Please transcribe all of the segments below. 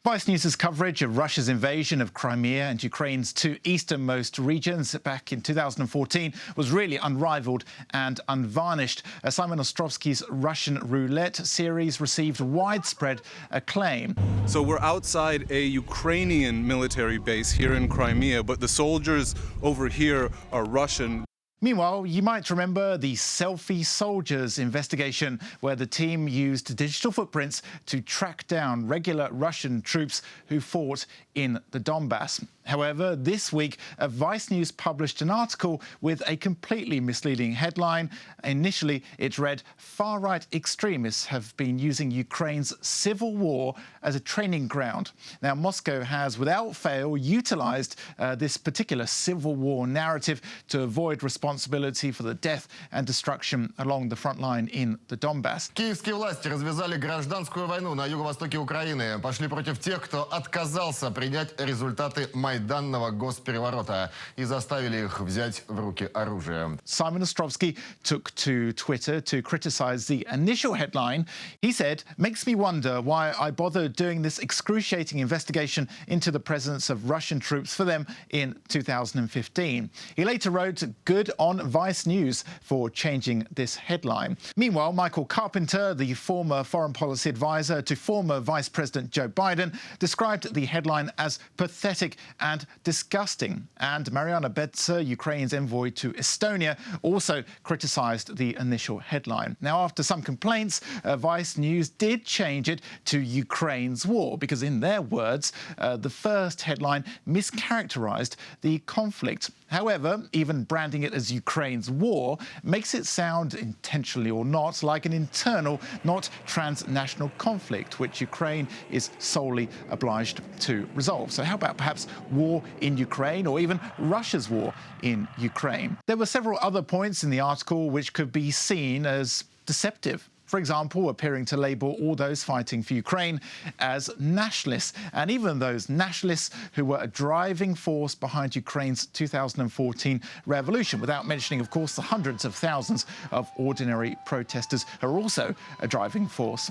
Vice News' coverage of Russia's invasion of Crimea and Ukraine's two easternmost regions back in 2014 was really unrivaled and unvarnished. Simon Ostrovsky's Russian Roulette series received widespread acclaim. So we're outside a Ukrainian military base here in Crimea, but the soldiers over here are Russian. Meanwhile, you might remember the Selfie Soldiers investigation, where the team used digital footprints to track down regular Russian troops who fought in the Donbas. However, this week, Vice News published an article with a completely misleading headline. Initially, it read, "Far-right extremists have been using Ukraine's civil war as a training ground." Now, Moscow has, without fail, utilised this particular civil war narrative to avoid responsibility for the death and destruction along the front line in the Donbas. Киевские власти развязали гражданскую войну на юго-востоке Украины. Пошли против тех, кто отказался принять результаты майданного госпереворота и заставили их взять в руки оружие. Simon Ostrovsky took to Twitter to criticise the initial headline. He said, "Makes me wonder why I bothered doing this excruciating investigation into the presence of Russian troops for them in 2015. He later wrote, "Good on Vice News for changing this headline." Meanwhile, Michael Carpenter, the former foreign policy advisor to former Vice President Joe Biden, described the headline as pathetic and disgusting. And Mariana Betsa, Ukraine's envoy to Estonia, also criticised the initial headline. Now, after some complaints, Vice News did change it to Ukraine's war, because in their words, the first headline mischaracterised the conflict. However, even branding it as Ukraine's war makes it sound, intentionally or not, like an internal, not transnational conflict, which Ukraine is solely obliged to resolve. So how about perhaps war in Ukraine, or even Russia's war in Ukraine? There were several other points in the article which could be seen as deceptive. For example, appearing to label all those fighting for Ukraine as nationalists, and even those nationalists who were a driving force behind Ukraine's 2014 revolution, without mentioning, of course, the hundreds of thousands of ordinary protesters who are also a driving force.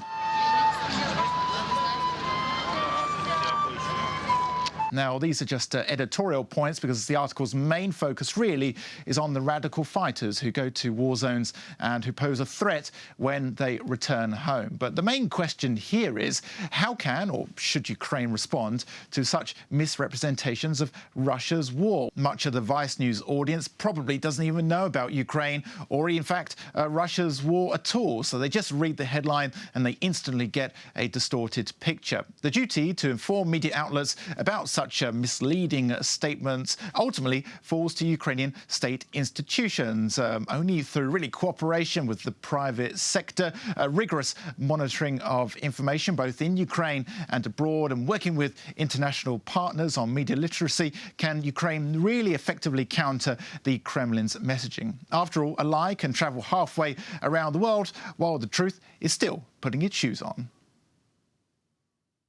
Now, these are just editorial points, because the article's main focus really is on the radical fighters who go to war zones and who pose a threat when they return home. But the main question here is, how can or should Ukraine respond to such misrepresentations of Russia's war? Much of the Vice News audience probably doesn't even know about Ukraine or, in fact, Russia's war at all. So they just read the headline and they instantly get a distorted picture. The duty to inform media outlets about such misleading statements ultimately falls to Ukrainian state institutions, only through really cooperation with the private sector, rigorous monitoring of information both in Ukraine and abroad, and working with international partners on media literacy can Ukraine really effectively counter the Kremlin's messaging. After all, a lie can travel halfway around the world while the truth is still putting its shoes on.